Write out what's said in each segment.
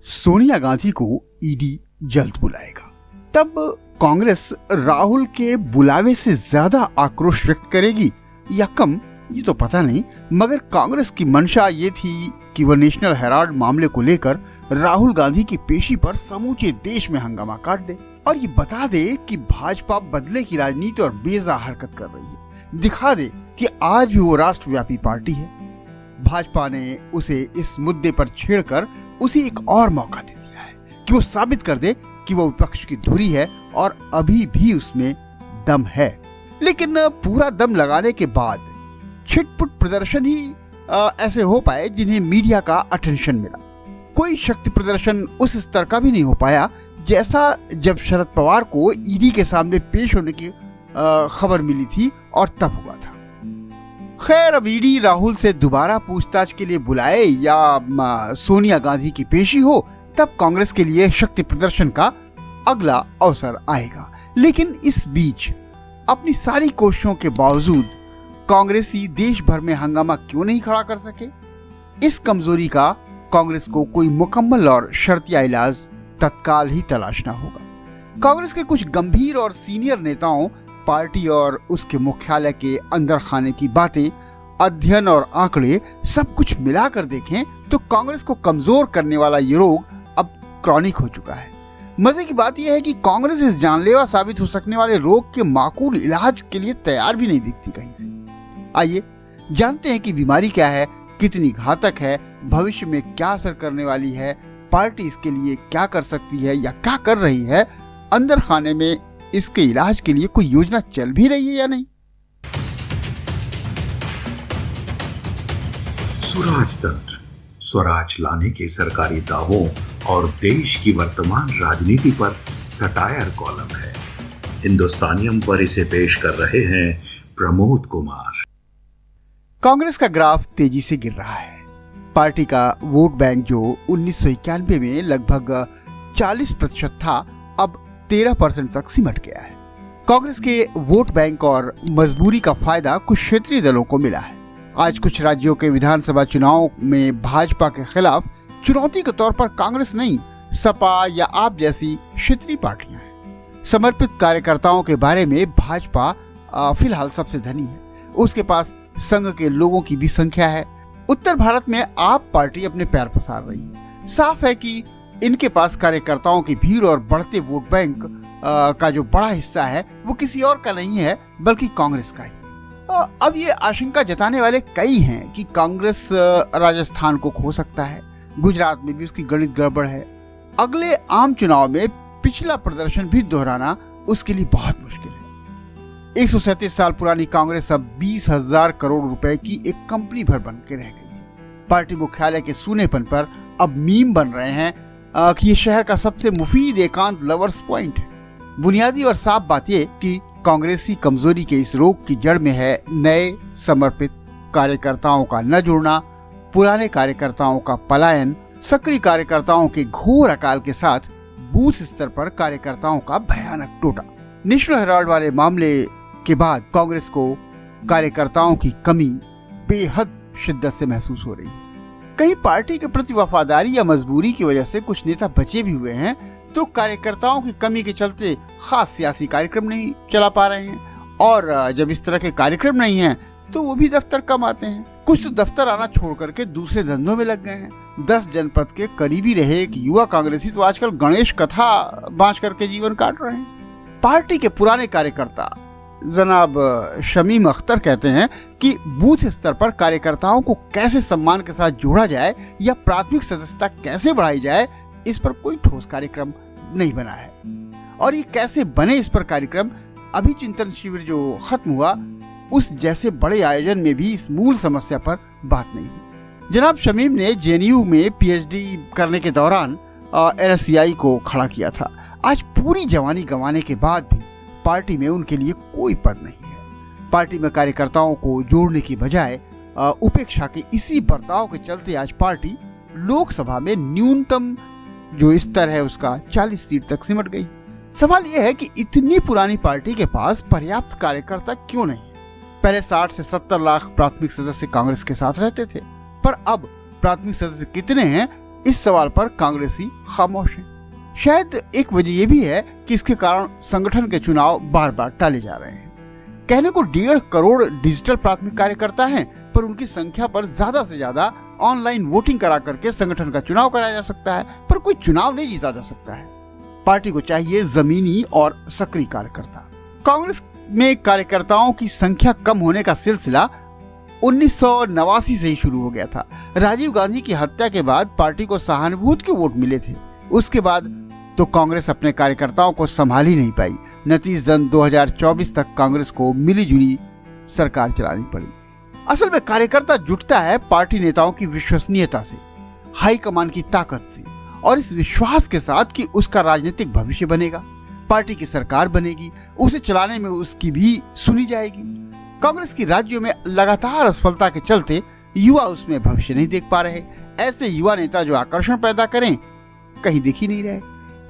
सोनिया गांधी को ईडी जल्द बुलाएगा। तब कांग्रेस राहुल के बुलावे से ज्यादा आक्रोश व्यक्त करेगी या कम, ये तो पता नहीं, मगर कांग्रेस की मंशा ये थी कि वह नेशनल हेराल्ड मामले को लेकर राहुल गांधी की पेशी पर समूचे देश में हंगामा काट दे और ये बता दे कि भाजपा बदले की राजनीति और बेजा हरकत कर रही है, दिखा दे कि आज भी वो राष्ट्रव्यापी पार्टी है। भाजपा ने उसे इस मुद्दे पर छेड़कर उसे एक और मौका दे दिया है कि वो साबित कर दे कि वो विपक्ष की धुरी है और अभी भी उसमें दम है। लेकिन पूरा दम लगाने के बाद छिटपुट प्रदर्शन ही ऐसे हो पाए जिन्हें मीडिया का अटेंशन मिला। कोई शक्ति प्रदर्शन उस स्तर का भी नहीं हो पाया जैसा जब शरद पवार को ईडी के सामने पेश होने की खबर मिली थी और तब हुआ था। खैर, अब ईडी राहुल से दोबारा पूछताछ के लिए बुलाए या सोनिया गांधी की पेशी हो, तब कांग्रेस के लिए शक्ति प्रदर्शन का अगला अवसर आएगा। लेकिन इस बीच अपनी सारी कोशिशों के बावजूद कांग्रेसी देश भर में हंगामा क्यों नहीं खड़ा कर सके? इस कमजोरी का कांग्रेस को कोई मुकम्मल और शर्तिया इलाज तत्काल ही तलाशना होगा। कांग्रेस के कुछ गंभीर और सीनियर नेताओं पार्टी और उसके मुख्यालय के अंदर खाने की बातें, अध्ययन और आंकड़े सब कुछ मिलाकर देखें तो कांग्रेस को कमजोर करने वाला ये रोग अब क्रॉनिक हो चुका है। मजे की बात यह है कि कांग्रेस इस जानलेवा साबित हो सकने वाले रोग के माकूल इलाज के लिए तैयार भी नहीं दिखती कहीं से। आइए जानते हैं कि बीमारी क्या है, कितनी घातक है, भविष्य में क्या असर करने वाली है, पार्टी इसके लिए क्या कर सकती है या क्या कर रही है, अंदर खाने में इसके इलाज के लिए कोई योजना चल भी रही है या नहीं। स्वराज तंत्र, स्वराज लाने के सरकारी दावों और देश की वर्तमान राजनीति पर सटायर कॉलम है। हिंदुस्तानियम पर इसे पेश कर रहे हैं प्रमोद कुमार। कांग्रेस का ग्राफ तेजी से गिर रहा है। पार्टी का वोट बैंक जो 1991 में लगभग 40% था, अब 13% तक सिमट गया है। कांग्रेस के वोट बैंक और मजबूरी का फायदा कुछ क्षेत्रीय दलों को मिला है। आज कुछ राज्यों के विधानसभा चुनाव में भाजपा के खिलाफ चुनौती के तौर पर कांग्रेस नहीं, सपा या आप जैसी क्षेत्रीय पार्टियां हैं। समर्पित कार्यकर्ताओं के बारे में भाजपा फिलहाल सबसे धनी है। उसके पास संघ के लोगों की भी संख्या है। उत्तर भारत में आप पार्टी अपने पैर पसार रही है। साफ है कि इनके पास कार्यकर्ताओं की भीड़ और बढ़ते वोट बैंक का जो बड़ा हिस्सा है वो किसी और का नहीं है बल्कि कांग्रेस का ही। अब ये आशंका जताने वाले कई हैं कि कांग्रेस राजस्थान को खो सकता है, गुजरात में भी उसकी गणित गड़बड़ है। अगले आम चुनाव में पिछला प्रदर्शन भी दोहराना उसके लिए बहुत मुश्किल है। 137 साल पुरानी कांग्रेस अब 20,000 करोड़ रुपए की एक कंपनी भर बन के रह गई है। पार्टी मुख्यालय के सूनेपन पर अब मीम बन रहे हैं कि ये शहर का सबसे मुफीद एकांत लवर्स पॉइंट है। बुनियादी और साफ बात ये कि कांग्रेसी कमजोरी के इस रोग की जड़ में है नए समर्पित कार्यकर्ताओं का न जुड़ना, पुराने कार्यकर्ताओं का पलायन, सक्रिय कार्यकर्ताओं के घोर अकाल के साथ बूथ स्तर पर कार्यकर्ताओं का भयानक टोटा। नेशनल हेराल्ड वाले मामले के बाद कांग्रेस को कार्यकर्ताओं की कमी बेहद शिद्दत से महसूस हो रही है। कहीं पार्टी के प्रति वफादारी या मजबूरी की वजह से कुछ नेता बचे भी हुए हैं तो कार्यकर्ताओं की कमी के चलते खास सियासी कार्यक्रम नहीं चला पा रहे हैं, और जब इस तरह के कार्यक्रम नहीं हैं तो वो भी दफ्तर कम आते हैं। कुछ तो दफ्तर आना छोड़ करके दूसरे धंधों में लग गए हैं। 10 जनपद के करीबी रहे एक युवा कांग्रेसी तो आजकल गणेश कथा बांच करके जीवन काट रहे हैं। पार्टी के पुराने कार्यकर्ता जनाब शमीम अख्तर कहते हैं कि बूथ स्तर पर कार्यकर्ताओं को कैसे सम्मान के साथ जोड़ा जाए या प्राथमिक सदस्यता कैसे बढ़ाई जाए, इस पर कोई ठोस कार्यक्रम नहीं बना है। और ये कैसे बने, इस पर कार्यक्रम, अभी चिंतन शिविर जो खत्म हुआ उस जैसे बड़े आयोजन में भी इस मूल समस्या पर बात नहीं हुई। जनाब शमीम ने जेएनयू में पीएचडी करने के दौरान एनएससीआई को खड़ा किया था। आज पूरी जवानी गंवाने के बाद भी पार्टी में उनके लिए कोई पद नहीं है। पार्टी में कार्यकर्ताओं को जोड़ने की बजाय उपेक्षा के इसी बर्ताव के चलते आज पार्टी लोकसभा में न्यूनतम जो स्तर है उसका 40 सीट तक सिमट गई। सवाल यह है कि इतनी पुरानी पार्टी के पास पर्याप्त कार्यकर्ता क्यों नहीं है? पहले 60 से 70 लाख प्राथमिक सदस्य कांग्रेस के साथ रहते थे, पर अब प्राथमिक सदस्य कितने हैं इस सवाल पर कांग्रेसी खामोश हैं। शायद एक वजह ये भी है कि इसके कारण संगठन के चुनाव बार बार टाले जा रहे हैं। कहने को 1.5 करोड़ डिजिटल प्राथमिक कार्यकर्ता हैं, पर उनकी संख्या पर ज्यादा से ज्यादा ऑनलाइन वोटिंग करा करके संगठन का चुनाव कराया जा सकता है, पर कोई चुनाव नहीं जीता जा सकता है। पार्टी को चाहिए जमीनी और सक्रिय कार्यकर्ता। कांग्रेस में कार्यकर्ताओं की संख्या कम होने का सिलसिला 1989 से ही शुरू हो गया था। राजीव गांधी की हत्या के बाद पार्टी को सहानुभूति के वोट मिले थे। उसके बाद तो कांग्रेस अपने कार्यकर्ताओं को संभाल ही नहीं पाई। नतीजतन 2024 तक कांग्रेस को मिलीजुली सरकार चलानी पड़ी। असल में कार्यकर्ता जुटता है पार्टी नेताओं की विश्वसनीयता से, हाईकमान की ताकत से और इस विश्वास के साथ कि उसका राजनीतिक भविष्य बनेगा, पार्टी की सरकार बनेगी, उसे चलाने में उसकी भी सुनी जाएगी। कांग्रेस की राज्यों में लगातार असफलता के चलते युवा उसमें भविष्य नहीं देख पा रहे। ऐसे युवा नेता जो आकर्षण पैदा करें कहीं दिख ही नहीं रहे।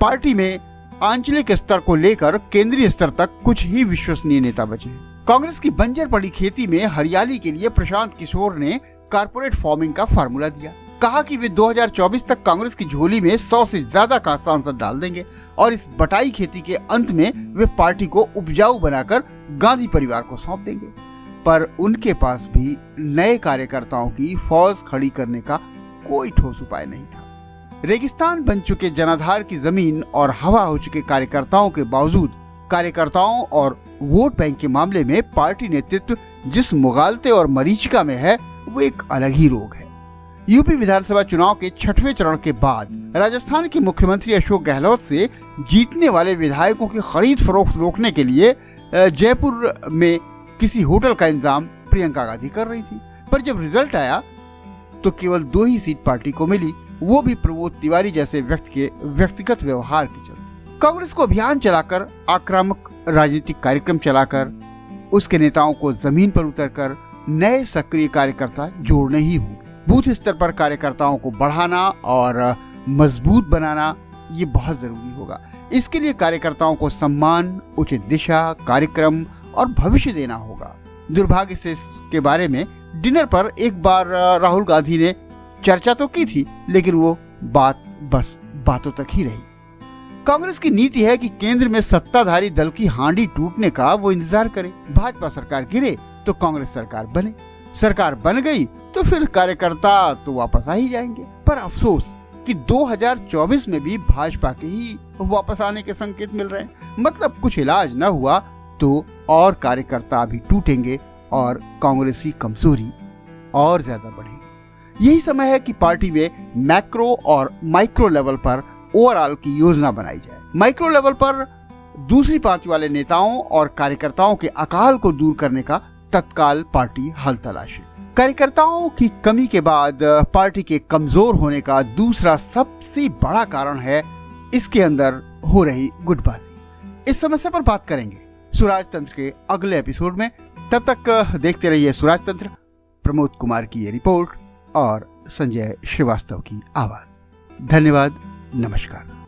पार्टी में आंचलिक स्तर को लेकर केंद्रीय स्तर तक कुछ ही विश्वसनीय नेता बचे हैं। कांग्रेस की बंजर पड़ी खेती में हरियाली के लिए प्रशांत किशोर ने कारपोरेट फार्मिंग का फार्मूला दिया। कहा कि वे 2024 तक कांग्रेस की झोली में 100 से ज्यादा का सांसद डाल देंगे और इस बटाई खेती के अंत में वे पार्टी को उपजाऊ बनाकर गांधी परिवार को सौंप देंगे। पर उनके पास भी नए कार्यकर्ताओं की फौज खड़ी करने का कोई ठोस उपाय नहीं था। रेगिस्तान बन चुके जनाधार की जमीन और हवा हो चुके कार्यकर्ताओं के बावजूद कार्यकर्ताओं और वोट बैंक के मामले में पार्टी नेतृत्व जिस मुगालते और मरीचिका में है वो एक अलग ही रोग है। यूपी विधानसभा चुनाव के 6वें चरण के बाद राजस्थान के मुख्यमंत्री अशोक गहलोत से जीतने वाले विधायकों की खरीद फरोख्त रोकने के लिए जयपुर में किसी होटल का इंतजाम प्रियंका गांधी कर रही थी। पर जब रिजल्ट आया तो केवल 2 ही सीट पार्टी को मिली, वो भी प्रमोद तिवारी जैसे व्यक्ति के व्यक्तिगत व्यवहार के चलते। कांग्रेस को अभियान चलाकर, आक्रामक राजनीतिक कार्यक्रम चलाकर, उसके नेताओं को जमीन पर उतरकर नए सक्रिय कार्यकर्ता जोड़ने ही होंगे। बूथ स्तर पर कार्यकर्ताओं को बढ़ाना और मजबूत बनाना ये बहुत जरूरी होगा। इसके लिए कार्यकर्ताओं को सम्मान, उचित दिशा, कार्यक्रम और भविष्य देना होगा। दुर्भाग्य से इसके बारे में डिनर पर एक बार राहुल गांधी ने चर्चा तो की थी, लेकिन वो बात बस बातों तक ही रही। कांग्रेस की नीति है कि केंद्र में सत्ताधारी दल की हांडी टूटने का वो इंतजार करे। भाजपा सरकार गिरे तो कांग्रेस सरकार बने, सरकार बन गई तो फिर कार्यकर्ता तो वापस आ ही जाएंगे। पर अफसोस कि 2024 में भी भाजपा के ही वापस आने के संकेत मिल रहे हैं। मतलब कुछ इलाज न हुआ तो और कार्यकर्ता भी टूटेंगे और कांग्रेसी कमजोरी और ज्यादा बढ़ेगी। यही समय है कि पार्टी में मैक्रो और माइक्रो लेवल पर ओवरऑल की योजना बनाई जाए। माइक्रो लेवल पर दूसरी पांति वाले नेताओं और कार्यकर्ताओं के अकाल को दूर करने का तत्काल पार्टी हल तलाशे। कार्यकर्ताओं की कमी के बाद पार्टी के कमजोर होने का दूसरा सबसे बड़ा कारण है इसके अंदर हो रही गुटबाजी। इस समस्या पर बात करेंगे स्वराज तंत्र के अगले एपिसोड में। तब तक देखते रहिए स्वराज तंत्र। प्रमोद कुमार की ये रिपोर्ट और संजय श्रीवास्तव की आवाज। धन्यवाद, नमस्कार।